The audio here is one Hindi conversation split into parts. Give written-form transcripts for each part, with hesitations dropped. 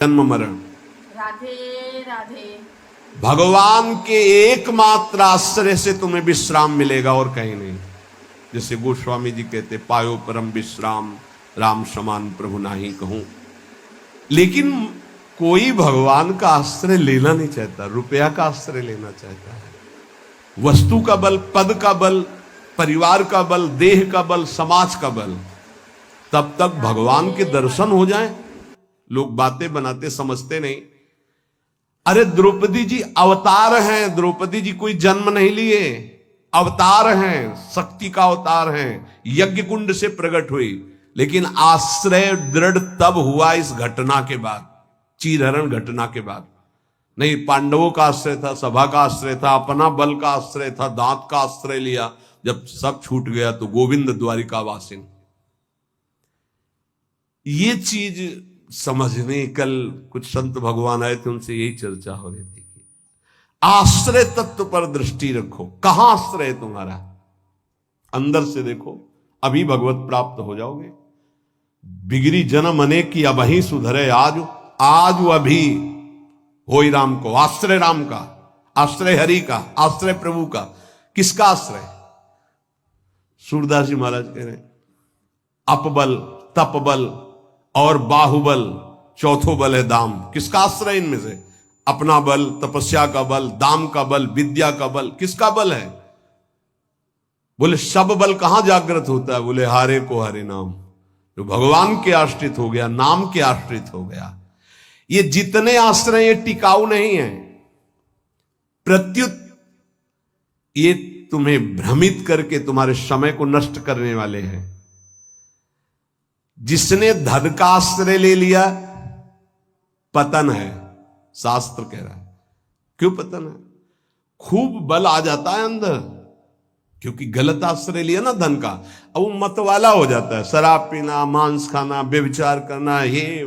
जन्म मरण। राधे राधे। भगवान के एकमात्र आश्रय से तुम्हें विश्राम मिलेगा और कहीं नहीं। जैसे गोस्वामी जी कहते, पायो परम विश्राम राम समान प्रभु नाही कहूं। लेकिन कोई भगवान का आश्रय लेना नहीं चाहता, रुपया का आश्रय लेना चाहता है। वस्तु का बल, पद का बल, परिवार का बल, देह का बल, समाज का बल, तब तक भगवान के दर्शन हो जाएं। लोग बातें बनाते समझते नहीं। अरे द्रौपदी जी अवतार हैं, द्रौपदी जी कोई जन्म नहीं लिए, अवतार हैं, शक्ति का अवतार हैं, यज्ञ कुंड से प्रकट हुई। लेकिन आश्रय दृढ़ तब हुआ इस घटना के बाद, चीरहरण घटना के बाद। नहीं, पांडवों का आश्रय था, सभा का आश्रय था, अपना बल का आश्रय था, दांत का आश्रय लिया। जब सब छूट गया तो गोविंद द्वारिका वासिन। ये चीज समझने, कल कुछ संत भगवान आए थे, उनसे यही चर्चा हो रही थी कि आश्रय तत्व पर दृष्टि रखो। कहां आश्रय है तुम्हारा? अंदर से देखो, अभी भगवत प्राप्त हो जाओगे। बिगड़ी जन्म अनेक की अबही सुधरे आज, आज अभी होई राम को। आश्रय राम का, आश्रय हरि का, आश्रय प्रभु का। किसका आश्रय? सूरदास जी महाराज कह रहे हैं, अपबल, तपबल और बाहुबल, चौथो बल है दाम। किसका आश्रय इनमें से? अपना बल, तपस्या का बल, दाम का बल, विद्या का बल। किसका बल है? बोले सब बल कहां जागृत होता है? बोले हारे को हरे नाम। जो भगवान के आश्रित हो गया, नाम के आश्रित हो गया। ये जितने आश्रय ये टिकाऊ नहीं है, प्रत्युत ये तुम्हें भ्रमित करके तुम्हारे समय को नष्ट करने वाले हैं। जिसने धन का आश्रय ले लिया, पतन है, शास्त्र कह रहा है। क्यों पतन है? खूब बल आ जाता है अंदर, क्योंकि गलत आश्रय लिया ना धन का। अब वो मत वाला हो जाता है, शराब पीना, मांस खाना, व्यभिचार करना, ये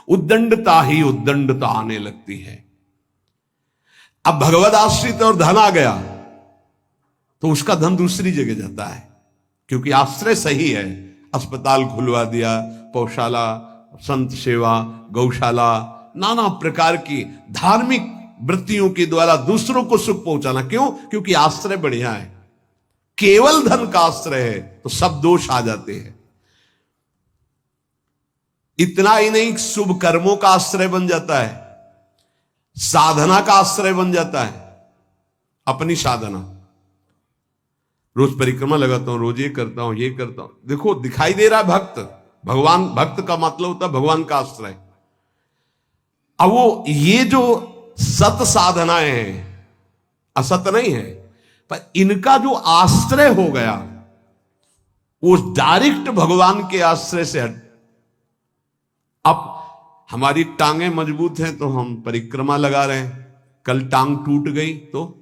उद्दंडता ही उद्दंडता आने लगती है। अब भगवत आश्रित और धन आ गया तो उसका धन दूसरी जगह जाता है, क्योंकि आश्रय सही है। अस्पताल खुलवा दिया, पौशाला, संत सेवा, गौशाला, नाना प्रकार की धार्मिक वृत्तियों के द्वारा दूसरों को सुख पहुंचाना। क्यों? क्योंकि आश्रय बढ़िया है। केवल धन का आश्रय है तो सब दोष आ जाते हैं। इतना ही नहीं, शुभ कर्मों का आश्रय बन जाता है, साधना का आश्रय बन जाता है। अपनी साधना, रोज परिक्रमा लगाता हूं, रोज ये करता हूं, ये करता हूं। देखो दिखाई दे रहा है भक्त, भगवान। भक्त का मतलब होता है भगवान का आश्रय। अब वो ये जो सत साधनाएं हैं, असत नहीं है, पर इनका जो आश्रय हो गया वो डायरेक्ट भगवान के आश्रय से हट। अब हमारी टांगें मजबूत हैं तो हम परिक्रमा लगा रहे हैं, कल टांग टूट गई तो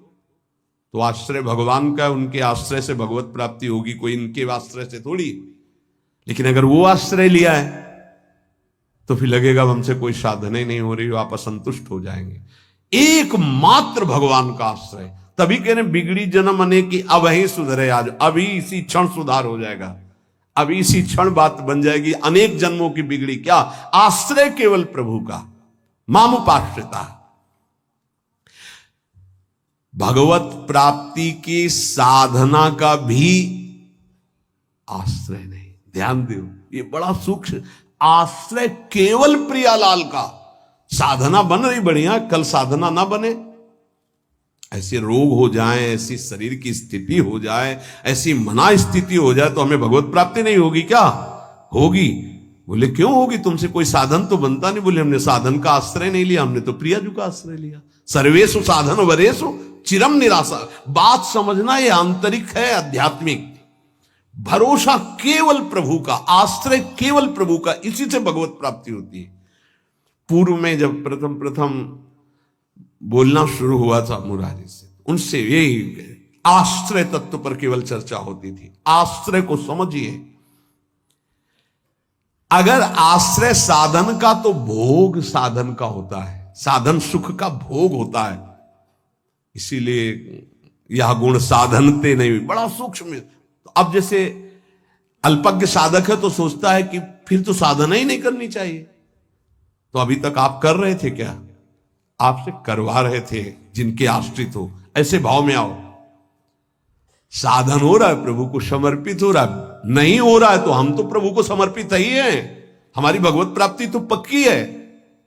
आश्रय भगवान का, उनके आश्रय से भगवत प्राप्ति होगी, कोई इनके आश्रय से थोड़ी। लेकिन अगर वो आश्रय लिया है तो फिर लगेगा हमसे कोई साधना ही नहीं हो रही, आप असंतुष्ट हो जाएंगे। एकमात्र भगवान का आश्रय। तभी कह रहे बिगड़ी जन्म अनेक की अबही सुधरे आज। अभी इसी क्षण सुधार हो जाएगा, अभी इसी क्षण बात बन जाएगी। अनेक जन्मों की बिगड़ी क्या? आश्रय केवल प्रभु का, मामुपाश्रिता। भगवत प्राप्ति की साधना का भी आश्रय नहीं। ध्यान दो, ये बड़ा सूक्ष्म। आश्रय केवल प्रियालाल का। साधना बन रही बढ़िया, कल साधना ना बने, ऐसे रोग हो जाए, ऐसी शरीर की स्थिति हो जाए, ऐसी मना स्थिति हो जाए तो हमें भगवत प्राप्ति नहीं होगी क्या? होगी। बोले क्यों होगी? तुमसे कोई साधन तो बनता नहीं। बोले हमने साधन का आश्रय नहीं लिया, हमने तो प्रियाजू का आश्रय लिया। सर्वेशु साधन वरेशु चिरम निराशा। बात समझना, ये आंतरिक है, आध्यात्मिक। भरोसा केवल प्रभु का, आश्रय केवल प्रभु का, इसी से भगवत प्राप्ति होती है। पूर्व में जब प्रथम बोलना शुरू हुआ था मुरारी से, उनसे यही आश्रय तत्व पर केवल चर्चा होती थी। आश्रय को समझिए। अगर आश्रय साधन का, तो भोग साधन का होता है, साधन सुख का भोग होता है। इसीलिए यह गुण साधनते नहीं, बड़ा सूक्ष्म। अब जैसे अल्पज्ञ साधक है तो सोचता है कि फिर तो साधना ही नहीं करनी चाहिए, तो अभी तक आप कर रहे थे क्या? आपसे करवा रहे थे जिनके आश्रित हो। ऐसे भाव में आओ। साधन हो रहा है, प्रभु को समर्पित हो रहा है। नहीं हो रहा है तो हम तो प्रभु को समर्पित ही हैं, हमारी भगवत प्राप्ति तो पक्की है।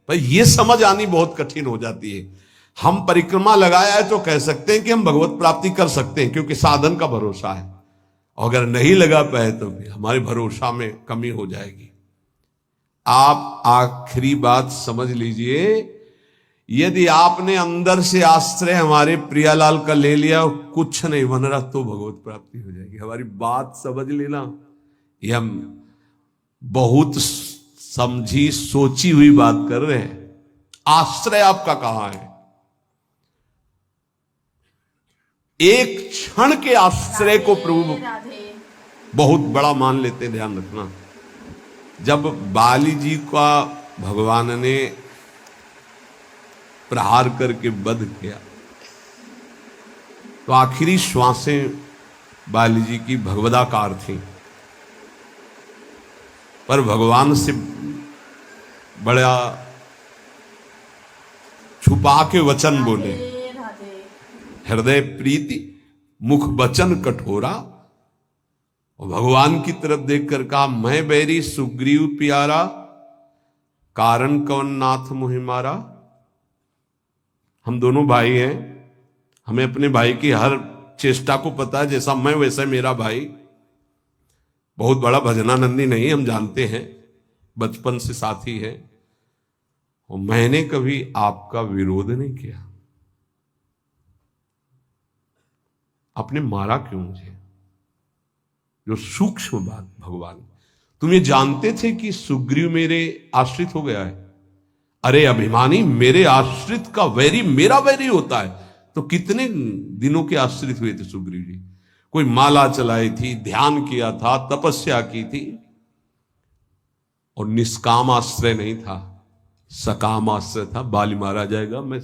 भाई ये समझ आनी बहुत कठिन हो जाती है। हम परिक्रमा लगाया है तो कह सकते हैं कि हम भगवत प्राप्ति कर सकते हैं, क्योंकि साधन का भरोसा है। अगर नहीं लगा पाए तो हमारे भरोसा में कमी हो जाएगी। आप आखिरी बात समझ लीजिए, यदि आपने अंदर से आश्रय हमारे प्रियालाल का ले लिया, कुछ नहीं बन रहा, तो भगवत प्राप्ति हो जाएगी। हमारी बात समझ लेना। ये हम बहुत समझी सोची हुई बात कर रहे हैं। आश्रय आपका कहां है? एक क्षण के आश्रय को प्रभु राधे बहुत बड़ा मान लेते। ध्यान रखना, जब बाली जी का भगवान ने प्रहार करके वध किया तो आखिरी श्वासें बाली जी की भगवदाकार थी, पर भगवान से बड़ा छुपा के वचन बोले। राधे हृदय प्रीति मुख वचन कठोरा, और भगवान की तरफ देखकर कहा, मैं बैरी सुग्रीव प्यारा, कारण कवन नाथ मुहि मारा। हम दोनों भाई हैं, हमें अपने भाई की हर चेष्टा को पता है। जैसा मैं वैसा मेरा भाई। बहुत बड़ा भजनानंदी नहीं, हम जानते हैं, बचपन से साथी है। और मैंने कभी आपका विरोध नहीं किया। आपने मारा क्यों मुझे? जो सूक्ष्म बात भगवान, तुम ये जानते थे कि सुग्रीव मेरे आश्रित हो गया है? अरे अभिमानी, मेरे आश्रित का वैरी मेरा वैरी होता है। तो कितने दिनों के आश्रित हुए थे सुग्रीव जी? कोई माला चलाई थी, ध्यान किया था, तपस्या की थी, और निष्काम आश्रय नहीं था, सकाम आश्रय था। बाली मारा जाएगा, मैं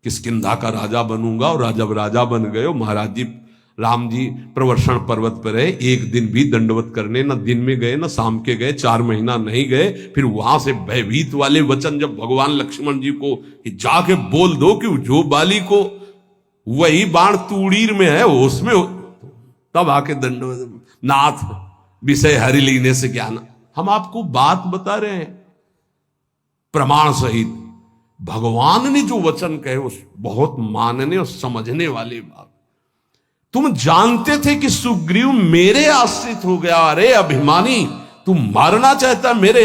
किष्किंधा का राजा बनूंगा। और जब राजा बन गए, महाराज जी राम जी प्रवर्षण पर्वत पर रहे, एक दिन भी दंडवत करने न दिन में गए न शाम के गए, 4 महीना नहीं गए। फिर वहां से भयभीत वाले वचन जब भगवान लक्ष्मण जी को कि जाके बोल दो कि जो बाली को वही बाण तूड़ीर में है उसमें, तब आके दंडवत, नाथ विषय हरि लीने से क्या ना। हम आपको बात बता रहे हैं प्रमाण सहित। भगवान ने जो वचन कहे उस बहुत मानने और समझने वाली बात। तुम जानते थे कि सुग्रीव मेरे आश्रित हो गया। अरे अभिमानी, तुम मारना चाहता मेरे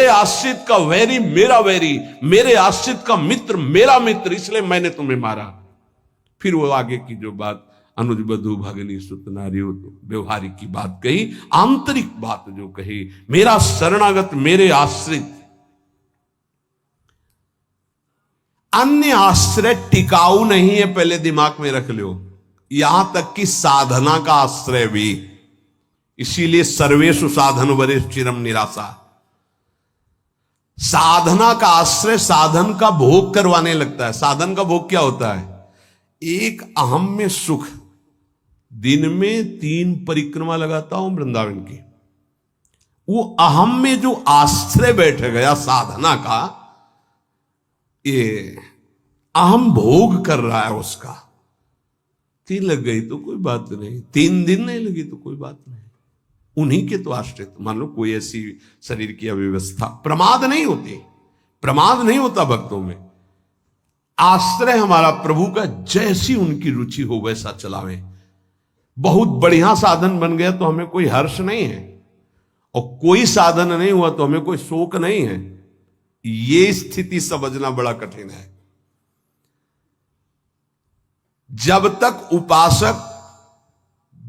आश्रित का वैरी मेरा वैरी, मेरे आश्रित का मित्र मेरा मित्र, इसलिए मैंने तुम्हें मारा। फिर वो आगे की जो बात अनुज बधु भगनी सुत नारी व्यवहारिक की बात कही, आंतरिक बात जो कही, मेरा शरणागत मेरे आश्रित। अन्य आश्रय टिकाऊ नहीं है, पहले दिमाग में रख लो। यहां तक कि साधना का आश्रय भी। इसीलिए सर्वेषु साधन वरेषु चिरम निराशा। साधना का आश्रय साधन का भोग करवाने लगता है। साधन का भोग क्या होता है? एक अहम में सुख। दिन में 3 परिक्रमा लगाता हूं वृंदावन की, वो अहम में जो आश्रय बैठ गया साधना का, ये अहम भोग कर रहा है उसका। 3 लग गई तो कोई बात नहीं, 3 दिन नहीं लगी तो कोई बात नहीं। उन्हीं के तो आश्रित। मान लो कोई ऐसी शरीर की अव्यवस्था, प्रमाद नहीं होती, प्रमाद नहीं होता भक्तों में। आश्रय हमारा प्रभु का, जैसी उनकी रुचि हो वैसा चलावे। बहुत बढ़िया साधन बन गया तो हमें कोई हर्ष नहीं है, और कोई साधन नहीं हुआ तो हमें कोई शोक नहीं है। ये स्थिति समझना बड़ा कठिन है। जब तक उपासक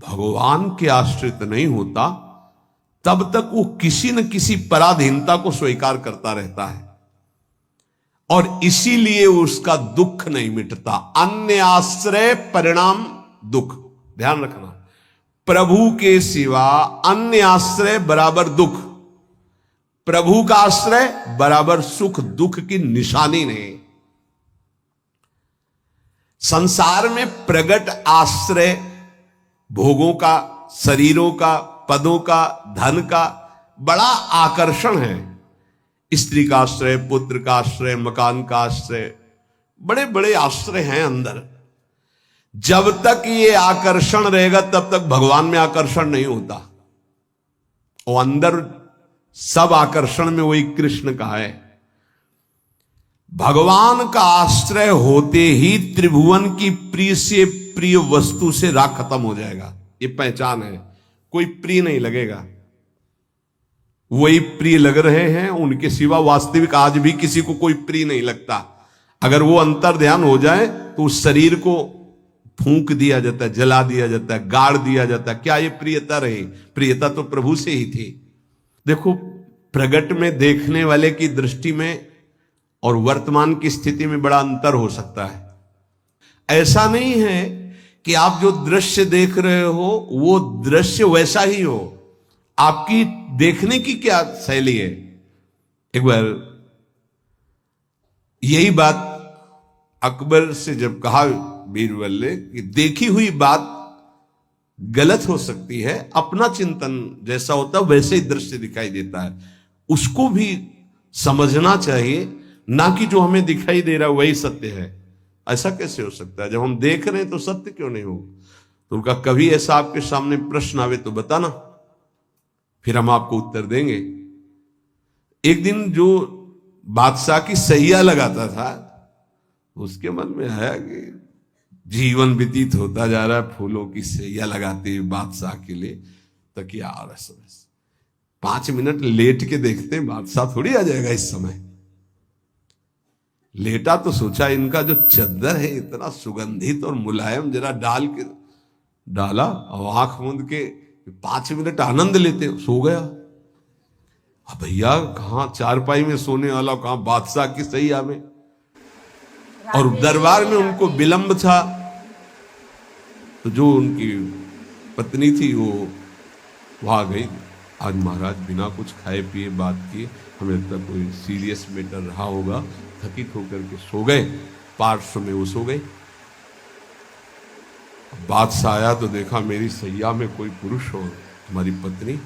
भगवान के आश्रित नहीं होता, तब तक वो किसी न किसी पराधीनता को स्वीकार करता रहता है, और इसीलिए उसका दुख नहीं मिटता। अन्य आश्रय परिणाम दुख। ध्यान रखना, प्रभु के सिवा अन्य आश्रय बराबर दुख, प्रभु का आश्रय बराबर सुख। दुख की निशानी नहीं। संसार में प्रगट आश्रय भोगों का, शरीरों का, पदों का, धन का बड़ा आकर्षण है। स्त्री का आश्रय, पुत्र का आश्रय, मकान का आश्रय, बड़े बड़े आश्रय हैं अंदर। जब तक ये आकर्षण रहेगा तब तक भगवान में आकर्षण नहीं होता। और अंदर सब आकर्षण में वही कृष्ण का है। भगवान का आश्रय होते ही त्रिभुवन की प्रिय से प्रिय वस्तु से राग खत्म हो जाएगा। ये पहचान है, कोई प्रिय नहीं लगेगा। वही प्रिय लग रहे हैं, उनके सिवा वास्तविक आज भी किसी को कोई प्रिय नहीं लगता। अगर वो अंतर ध्यान हो जाए तो उस शरीर को फूंक दिया जाता है, जला दिया जाता है, गाड़ दिया जाता है। क्या ये प्रियता रही? प्रियता तो प्रभु से ही थी। देखो, प्रगट में देखने वाले की दृष्टि में और वर्तमान की स्थिति में बड़ा अंतर हो सकता है। ऐसा नहीं है कि आप जो दृश्य देख रहे हो वो दृश्य वैसा ही हो, आपकी देखने की क्या शैली है। एक बार यही बात अकबर से जब कहा बीरबल ने कि देखी हुई बात गलत हो सकती है, अपना चिंतन जैसा होता है वैसे ही दृश्य दिखाई देता है, उसको भी समझना चाहिए, ना कि जो हमें दिखाई दे रहा है वही सत्य है। ऐसा कैसे हो सकता है? जब हम देख रहे हैं तो सत्य क्यों नहीं हो? तो उनका कभी ऐसा आपके सामने प्रश्न आवे तो बताना, फिर हम आपको उत्तर देंगे। एक दिन जो बादशाह की सैया लगाता था, उसके मन में आया कि जीवन व्यतीत होता जा रहा है फूलों की सैया लगाते हुए बादशाह के लिए, तकिया आ रहा है। 5 मिनट लेट के देखते हैं, बादशाह थोड़ी आ जाएगा इस समय। लेटा तो सोचा इनका जो चद्दर है इतना सुगंधित और मुलायम, जरा डाल के डाला और आंख मूंद के 5 मिनट आनंद लेते, सो गया। अब भैया कहां चारपाई में सोने वाला, कहां बादशाह की सैया में। और दरबार में उनको विलंब था, तो जो उनकी पत्नी थी वो वहां गई। आज महाराज बिना कुछ खाए पिए बात किए, हमें लगता कोई सीरियस मैटर रहा होगा, थकित होकर के सो गए। पार्श्व में वो सो गए। बादशाह आया तो देखा मेरी सैया में कोई पुरुष हो, तुम्हारी पत्नी।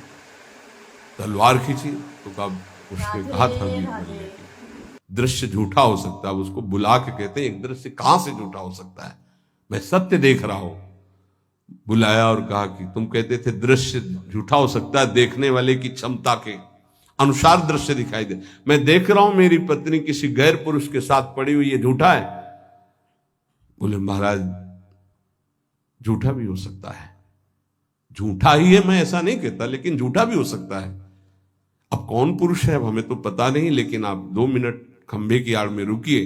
तलवार खींची तो कहा, उसने कहा था बीरबल ने दृश्य झूठा हो सकता है। उसको बुला के कहते हैं एक दृश्य कहां से झूठा हो सकता है, मैं सत्य देख रहा हूं। बुलाया और कहा कि तुम कहते थे दृश्य झूठा हो सकता है, देखने वाले की क्षमता के अनुसार दृश्य दिखाई दे। मैं देख रहा हूं मेरी पत्नी किसी गैर पुरुष के साथ पड़ी हुई, ये झूठा है? बोले महाराज झूठा भी हो सकता है। झूठा ही है, मैं ऐसा नहीं कहता, लेकिन झूठा भी हो सकता है। अब कौन पुरुष है अब हमें तो पता नहीं, लेकिन आप 2 मिनट खंभे की आड़ में रुकिए।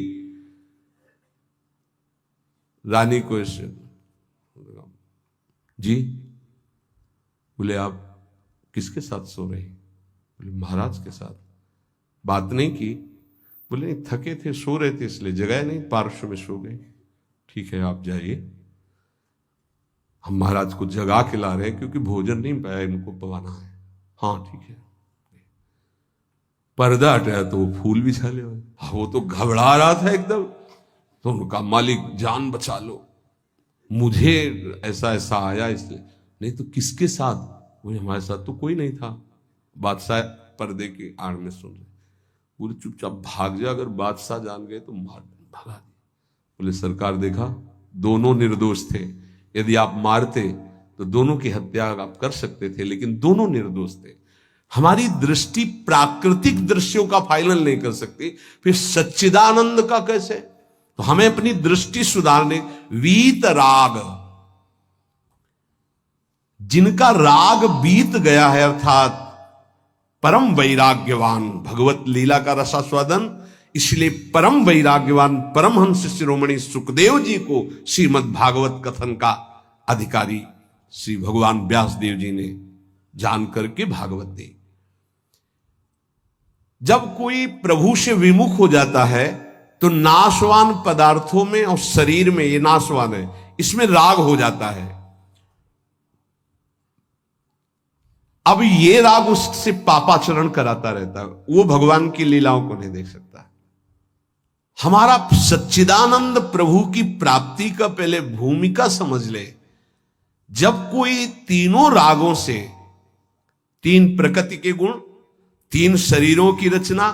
रानी को जी, बोले आप किसके साथ सो रहे? बोले महाराज के साथ। बात नहीं की? बोले नहीं, थके थे, सो रहे थे इसलिए जगह नहीं, पार्श्व में सो गए। ठीक है आप जाइए, हम महाराज को जगा के ला रहे हैं क्योंकि भोजन नहीं पाया, इनको पवाना है। हाँ ठीक है। पर्दा हटाया तो वो फूल बिछा ले। वो तो घबरा रहा था एकदम, तो उनका मालिक जान बचा लो, मुझे ऐसा ऐसा आया इसलिए। नहीं तो किसके साथ? बोले हमारे साथ तो कोई नहीं था। बादशाह पर्दे के आड़ में सुन रहे। बोले चुपचाप भाग जा, अगर बादशाह जान गए तो मार भगा दे। बोले सरकार देखा दोनों निर्दोष थे, यदि आप मारते तो दोनों की हत्या आप कर सकते थे, लेकिन दोनों निर्दोष थे। हमारी दृष्टि प्राकृतिक दृश्यों का फाइनल नहीं कर सकती, फिर सच्चिदानंद का कैसे? तो हमें अपनी दृष्टि सुधारने, वीत राग, जिनका राग बीत गया है, अर्थात परम वैराग्यवान, भगवत लीला का रसास्वादन, इसलिए परम वैराग्यवान परमहंस शिरोमणि सुखदेव जी को श्रीमद् भागवत कथन का अधिकारी श्री भगवान व्यासदेव जी ने जान करके भागवत दी। जब कोई प्रभु से विमुख हो जाता है तो नाशवान पदार्थों में और शरीर में, ये नाशवान है, इसमें राग हो जाता है। अब ये राग उससे पापाचरण कराता रहता है, वो भगवान की लीलाओं को नहीं देख सकता। हमारा सच्चिदानंद प्रभु की प्राप्ति का पहले भूमिका समझ ले। जब कोई तीनों रागों से, 3 प्रकृति के गुण, 3 शरीरों की रचना,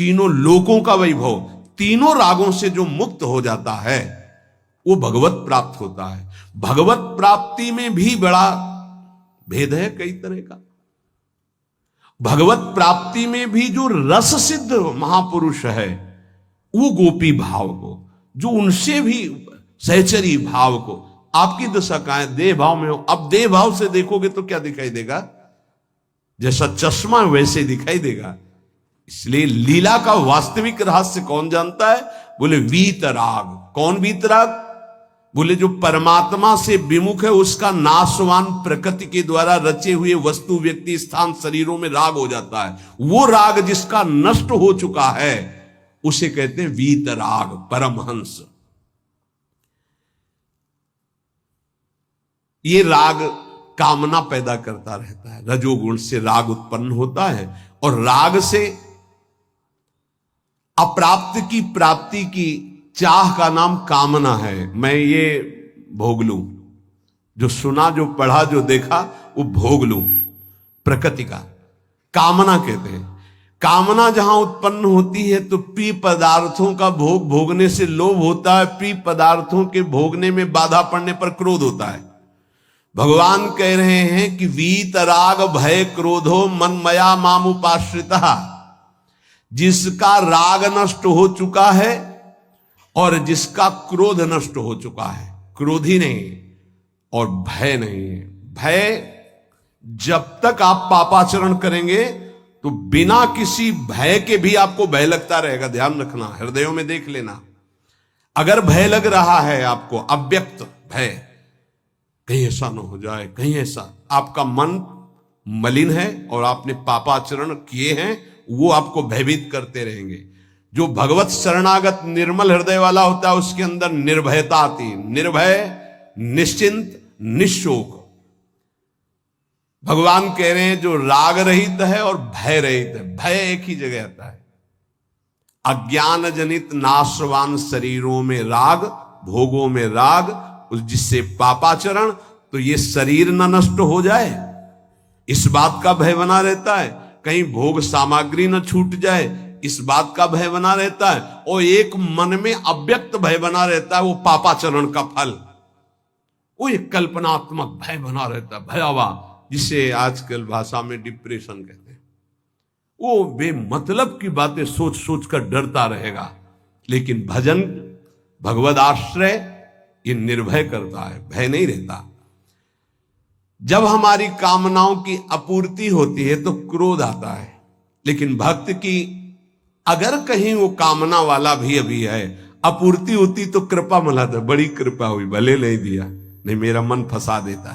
तीनों लोकों का वैभव, तीनों रागों से जो मुक्त हो जाता है वो भगवत प्राप्त होता है। भगवत प्राप्ति में भी बड़ा भेद है कई तरह का। भगवत प्राप्ति में भी जो रस सिद्ध महापुरुष है वो गोपी भाव को, जो उनसे भी सहचरी भाव को, आपकी दशा कहां है? देह भाव में हो। अब देह भाव से देखोगे तो क्या दिखाई देगा? जैसा चश्मा वैसे दिखाई देगा। इसलिए लीला का वास्तविक रहस्य कौन जानता है? बोले वीतराग। कौन वीतराग? बोले जो परमात्मा से विमुख है उसका नाशवान प्रकृति के द्वारा रचे हुए वस्तु, व्यक्ति, स्थान, शरीरों में राग हो जाता है। वो राग जिसका नष्ट हो चुका है उसे कहते हैं वीतराग, परमहंस। ये राग कामना पैदा करता रहता है। रजोगुण से राग उत्पन्न होता है और राग से अप्राप्त की प्राप्ति की चाह का नाम कामना है। मैं ये भोग लूं, जो सुना, जो पढ़ा, जो देखा वो भोग लूं, प्रकृति का कामना कहते हैं। कामना जहां उत्पन्न होती है तो प्रिय पदार्थों का भोग भोगने से लोभ होता है, प्रिय पदार्थों के भोगने में बाधा पड़ने पर क्रोध होता है। भगवान कह रहे हैं कि वीतराग भय क्रोधो मनमया मामुपाश्रिता। जिसका राग नष्ट हो चुका है और जिसका क्रोध नष्ट हो चुका है, क्रोधी नहीं और भय नहीं है। भय, जब तक आप पापाचरण करेंगे तो बिना किसी भय के भी आपको भय लगता रहेगा। ध्यान रखना, हृदयों में देख लेना। अगर भय लग रहा है आपको, अव्यक्त भय, कहीं ऐसा ना हो जाए, कहीं ऐसा, आपका मन मलिन है और आपने पापाचरण किए हैं, वो आपको भयभीत करते रहेंगे। जो भगवत शरणागत निर्मल हृदय वाला होता है उसके अंदर निर्भयता आती है। निर्भय, निश्चिंत, निशोक। भगवान कह रहे हैं जो राग रहित है और भय रहित है। भय एक ही जगह आता है। अज्ञान जनित नाशवान शरीरों में राग, भोगों में राग, जिससे पापाचरण, तो ये शरीर न नष्ट हो जाए इस बात का भय बना रहता है। कहीं भोग सामग्री न छूट जाए इस बात का भय बना रहता है। और एक मन में अव्यक्त भय बना रहता है, वो पापाचरण का फल, वो एक कल्पनात्मक भय बना रहता है, भयावह, जिसे आजकल भाषा में डिप्रेशन कहते हैं। वो बेमतलब की बातें सोच सोच कर डरता रहेगा। लेकिन भजन, भगवद आश्रय, ये निर्भय करता है, भय नहीं रहता। जब हमारी कामनाओं की अपूर्ति होती है तो क्रोध आता है। लेकिन भक्त की अगर कहीं वो कामना वाला भी अभी है, अपूर्ति होती तो कृपा मनाता, बड़ी कृपा हुई, भले नहीं दिया, नहीं मेरा मन फंसा देता।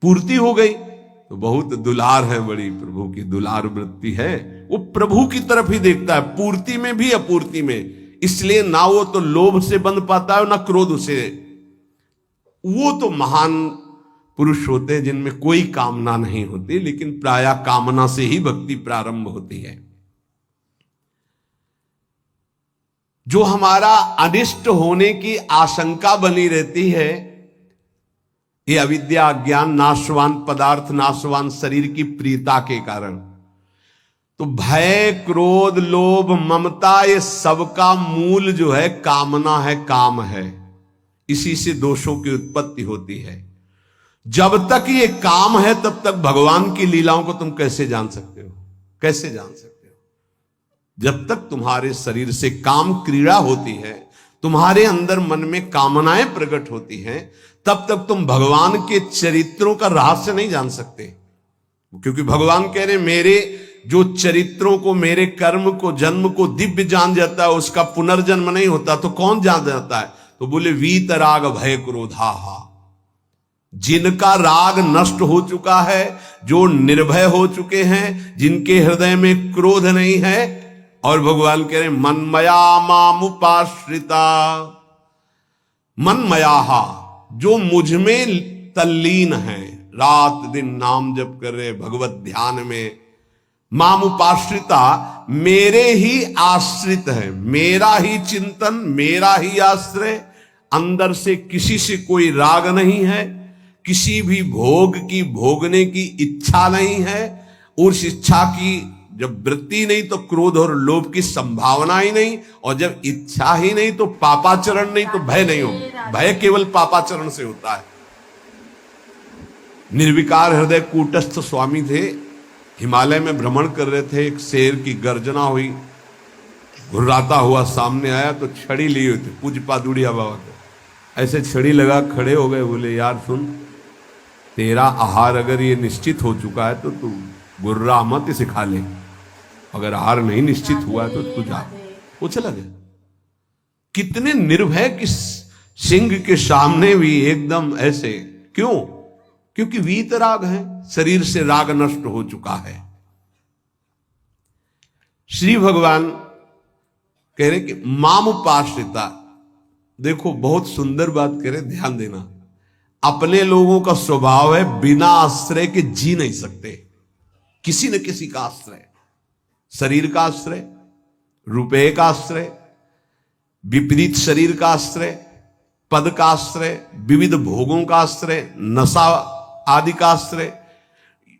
पूर्ति हो गई तो बहुत दुलार है, बड़ी प्रभु की दुलार वृत्ति है। वो प्रभु की तरफ ही देखता है, पूर्ति में भी अपूर्ति में। इसलिए ना वो तो लोभ से बंध पाता है ना क्रोध से। वो तो महान पुरुष होते हैं जिनमें कोई कामना नहीं होती, लेकिन प्रायः कामना से ही भक्ति प्रारंभ होती है। जो हमारा अनिष्ट होने की आशंका बनी रहती है, ये अविद्या, अज्ञान, नाशवान पदार्थ, नाशवान शरीर की प्रियता के कारण। तो भय, क्रोध, लोभ, ममता, ये सबका मूल जो है कामना है, काम है। इसी से दोषों की उत्पत्ति होती है। जब तक ये काम है तब तक भगवान की लीलाओं को तुम कैसे जान सकते हो? कैसे जान सकते हो? जब तक तुम्हारे शरीर से काम क्रीड़ा होती है, तुम्हारे अंदर मन में कामनाएं प्रकट होती हैं, तब तक तुम भगवान के चरित्रों का रहस्य नहीं जान सकते। क्योंकि भगवान कह रहे मेरे जो चरित्रों को, मेरे कर्म को, जन्म को दिव्य जान जाता है, उसका पुनर्जन्म नहीं होता, तो कौन जान जाता है? तो बोले वीतराग भय क्रोधा। जिनका राग नष्ट हो चुका है, जो निर्भय हो चुके हैं, जिनके हृदय में क्रोध नहीं है, और भगवान कह रहे मनमया मामुपाश्रिता। मनमयाहा, जो मुझ में तल्लीन है, रात दिन नाम जप कर रहे, भगवत ध्यान में, मामुपाश्रिता, मेरे ही आश्रित है, मेरा ही चिंतन, मेरा ही आश्रय। अंदर से किसी से कोई राग नहीं है, किसी भी भोग की, भोगने की इच्छा नहीं है, उस इच्छा की जब वृत्ति नहीं तो क्रोध और लोभ की संभावना ही नहीं, और जब इच्छा ही नहीं तो पापाचरण नहीं तो भय नहीं हो। भय केवल पापाचरण से होता है। निर्विकार हृदय कूटस्थ स्वामी थे, हिमालय में भ्रमण कर रहे थे, एक शेर की गर्जना हुई, घुर्राता हुआ सामने आया तो छड़ी लिए हुए थे पूज्य पादुड़िया बाबा को, ऐसे छड़ी लगा खड़े हो गए, बोले यार सुन, तेरा आहार अगर ये निश्चित हो चुका है तो तू गुर्रा मत इसे खा ले, अगर आहार नहीं निश्चित हुआ है तो तू जा। वो चला गया। कितने निर्भय कि सिंह के सामने भी एकदम ऐसे, क्यों? क्योंकि वीतराग है, शरीर से राग नष्ट हो चुका है। श्री भगवान कह रहे कि माम उपाश्रिता, देखो बहुत सुंदर बात कह रहे, ध्यान देना। अपने लोगों का स्वभाव है बिना आश्रय के जी नहीं सकते, किसी न किसी का आश्रय, शरीर का आश्रय, रुपए का आश्रय, विपरीत शरीर का आश्रय, पद का आश्रय, विविध भोगों का आश्रय, नशा आदि का आश्रय,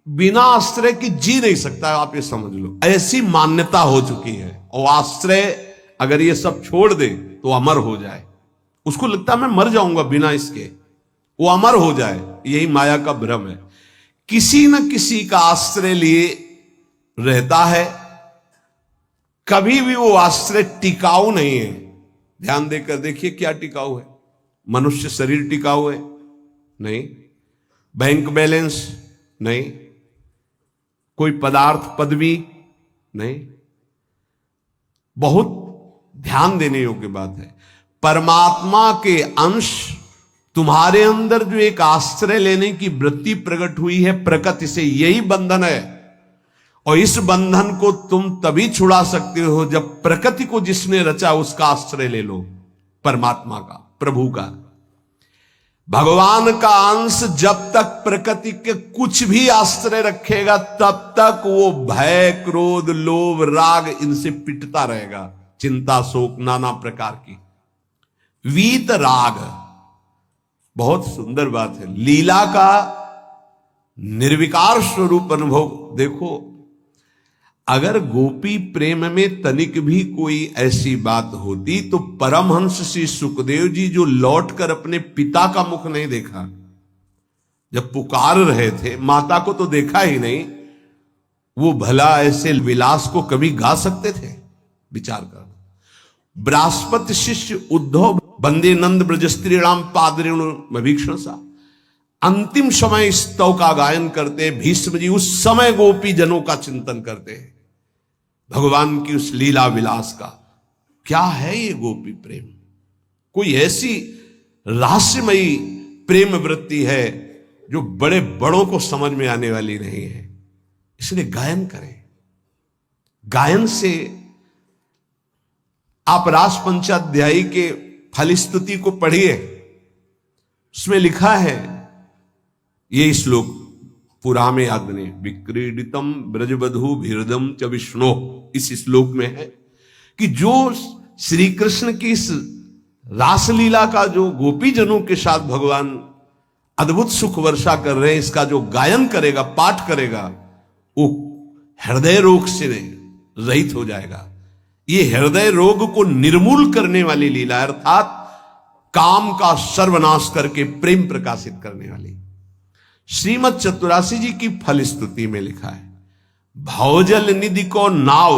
बिना आश्रय की जी नहीं सकता है। आप ये समझ लो, ऐसी मान्यता हो चुकी है। और आश्रय अगर ये सब छोड़ दे तो अमर हो जाए, उसको लगता है मैं मर जाऊंगा बिना इसके, वो अमर हो जाए। यही माया का भ्रम है। किसी न किसी का आश्रय लिए रहता है, कभी भी वो आश्रय टिकाऊ नहीं है। ध्यान देकर देखिए क्या टिकाऊ है। मनुष्य शरीर टिकाऊ है? नहीं। Bank balance? नहीं। कोई पदार्थ पदवी? नहीं। बहुत ध्यान देने योग्य बात है। परमात्मा के अंश तुम्हारे अंदर जो एक आश्रय लेने की वृत्ति प्रकट हुई है प्रकृति से, यही बंधन है। और इस बंधन को तुम तभी छुड़ा सकते हो जब प्रकृति को जिसने रचा उसका आश्रय ले लो, परमात्मा का, प्रभु का। भगवान का अंश जब तक प्रकृति के कुछ भी आश्रय रखेगा तब तक वो भय, क्रोध, लोभ, राग इनसे पिटता रहेगा, चिंता, शोक, नाना प्रकार की। वीत राग, बहुत सुंदर बात है। लीला का निर्विकार स्वरूप अनुभव देखो। अगर गोपी प्रेम में तनिक भी कोई ऐसी बात होती तो परमहंस श्री सुखदेव जी, जो लौटकर अपने पिता का मुख नहीं देखा, जब पुकार रहे थे, माता को तो देखा ही नहीं, वो भला ऐसे विलास को कभी गा सकते थे? विचार कर। बृहस्पति शिष्य उद्धव बंदे नंद ब्रज स्त्रीराम पादरेणु सा, अंतिम समय स्तव का गायन करते। भीष्म जी उस समय गोपी जनों का चिंतन करते हैं, भगवान की उस लीला विलास का। क्या है ये गोपी प्रेम? कोई ऐसी रहस्यमयी प्रेम वृत्ति है जो बड़े बड़ों को समझ में आने वाली नहीं है। इसलिए गायन करें। गायन से आप रास पंचाध्यायी के फलस्तुति को पढ़िए, उसमें लिखा है ये श्लोक, पुरा में याद नहीं, विक्रीडितम ब्रजबधु भीरदम च विष्णु, इस श्लोक में है कि जो श्री कृष्ण की इस रासलीला का जो गोपी जनों के साथ भगवान अद्भुत सुख वर्षा कर रहे हैं, इसका जो गायन करेगा, पाठ करेगा, वो हृदय रोग से रहित हो जाएगा। ये हृदय रोग को निर्मूल करने वाली लीला, अर्थात काम का सर्वनाश करके प्रेम प्रकाशित करने वाली। श्रीमद चतुरासी जी की फलस्तुति में लिखा है, भवजल निधि को नाव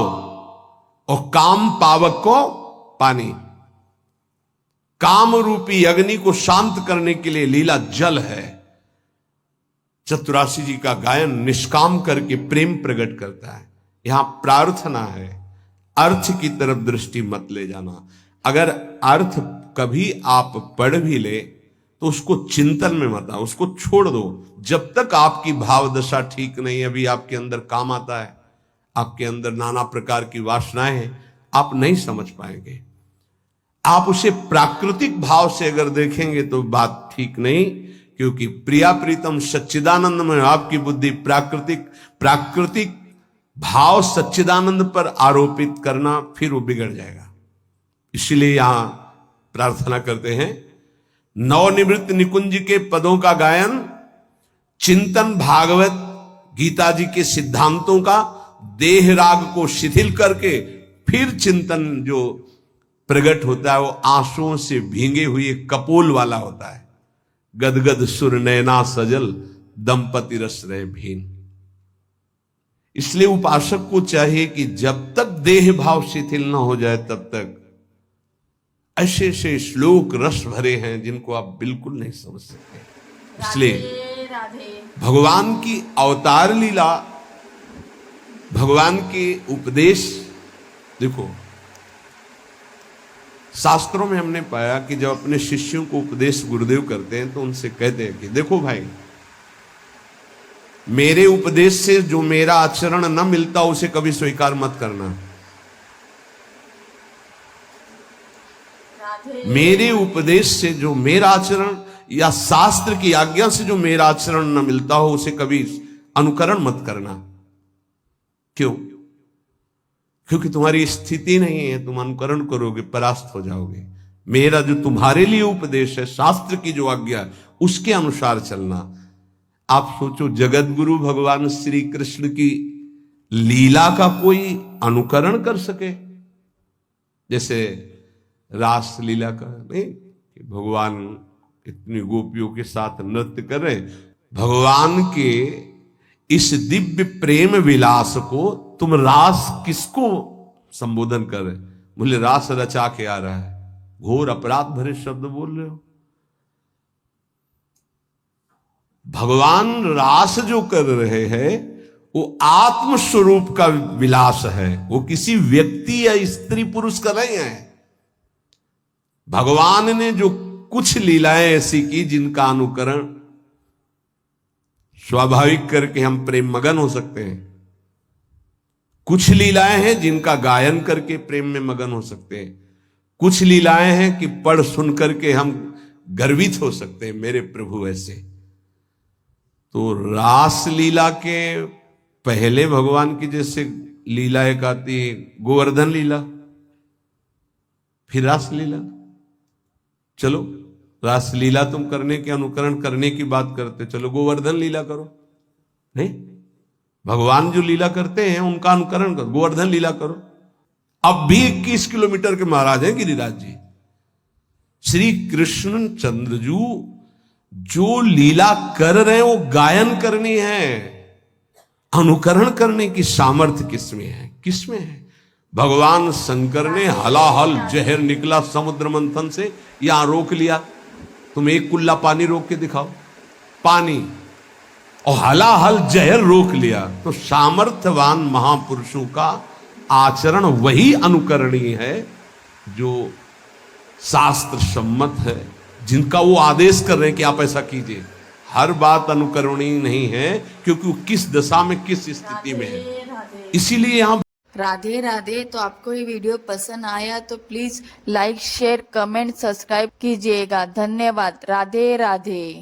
और काम पावक को पानी। काम रूपी अग्नि को शांत करने के लिए लीला जल है। चतुरासी जी का गायन निष्काम करके प्रेम प्रकट करता है। यहां प्रार्थना है, अर्थ की तरफ दृष्टि मत ले जाना। अगर अर्थ कभी आप पढ़ भी ले तो उसको चिंतन में मत आओ, उसको छोड़ दो। जब तक आपकी भाव दशा ठीक नहीं है, अभी आपके अंदर काम आता है, आपके अंदर नाना प्रकार की वासनाएं हैं, आप नहीं समझ पाएंगे। आप उसे प्राकृतिक भाव से अगर देखेंगे तो बात ठीक नहीं, क्योंकि प्रिया प्रीतम सच्चिदानंद में आपकी बुद्धि प्राकृतिक भाव सच्चिदानंद पर आरोपित करना, फिर वो बिगड़ जाएगा। इसलिए यहां प्रार्थना करते हैं, नवनिवृत्त निकुंज के पदों का गायन, चिंतन भागवत गीता जी के सिद्धांतों का देह राग को शिथिल करके फिर चिंतन जो प्रकट होता है वो आंसुओं से भींगे हुए कपोल वाला होता है। गदगद सुर नैना सजल दंपति रस रहे भीन। इसलिए उपासक को चाहिए कि जब तक देह भाव शिथिल न हो जाए तब तक ऐसे ऐसे श्लोक रस भरे हैं जिनको आप बिल्कुल नहीं समझ सकते। इसलिए राधे राधे। भगवान की अवतार लीला, भगवान के उपदेश, देखो शास्त्रों में हमने पाया कि जब अपने शिष्यों को उपदेश गुरुदेव करते हैं तो उनसे कहते हैं कि देखो भाई, मेरे उपदेश से जो मेरा आचरण न मिलता उसे कभी स्वीकार मत करना। राधे मेरे उपदेश से जो मेरा आचरण या शास्त्र की आज्ञा से जो मेरा आचरण न मिलता हो उसे कभी अनुकरण मत करना। क्यों? क्योंकि तुम्हारी स्थिति नहीं है, तुम अनुकरण करोगे परास्त हो जाओगे। मेरा जो तुम्हारे लिए उपदेश है, शास्त्र की जो आज्ञा, उसके अनुसार चलना। आप सोचो, जगत गुरु भगवान श्री कृष्ण की लीला का कोई अनुकरण कर सके? जैसे रास लीला का नहीं कि भगवान इतनी गोपियों के साथ नृत्य कर रहे, भगवान के इस दिव्य प्रेम विलास को तुम रास किसको संबोधन कर रहे? बोले रास रचा के आ रहा है। घोर अपराध भरे शब्द बोल रहे हो। भगवान रास जो कर रहे हैं वो आत्म स्वरूप का विलास है, वो किसी व्यक्ति या स्त्री पुरुष का नहीं है। भगवान ने जो कुछ लीलाएं ऐसी की जिनका अनुकरण स्वाभाविक करके हम प्रेम मगन हो सकते हैं, कुछ लीलाएं हैं जिनका गायन करके प्रेम में मगन हो सकते हैं, कुछ लीलाएं हैं कि पढ़ सुन करके हम गर्वित हो सकते हैं, मेरे प्रभु ऐसे। तो रास लीला के पहले भगवान की जैसे लीला एक आती है गोवर्धन लीला, फिर रास लीला। चलो रास लीला तुम करने के अनुकरण करने की बात करते, चलो गोवर्धन लीला करो। नहीं, भगवान जो लीला करते हैं उनका अनुकरण करो, गोवर्धन लीला करो। अब भी 21 किलोमीटर के महाराज हैं गिरिराज जी। श्री कृष्ण चंद्रजू जो लीला कर रहे हैं वो गायन करनी है, अनुकरण करने की सामर्थ्य किसमें है? किसमें है? भगवान शंकर ने हलाहल जहर निकला समुद्र मंथन से, यहां रोक लिया। तुम एक कुल्ला पानी रोक के दिखाओ, पानी और हलाहल जहर रोक लिया। तो सामर्थ्यवान महापुरुषों का आचरण वही अनुकरणीय है जो शास्त्र सम्मत है, जिनका वो आदेश कर रहे हैं कि आप ऐसा कीजिए। हर बात अनुकरणीय नहीं है, क्योंकि वो किस दशा में किस स्थिति में है। राधे इसीलिए यहां राधे राधे। तो आपको ये वीडियो पसंद आया तो please like share comment subscribe कीजिएगा। धन्यवाद। राधे राधे।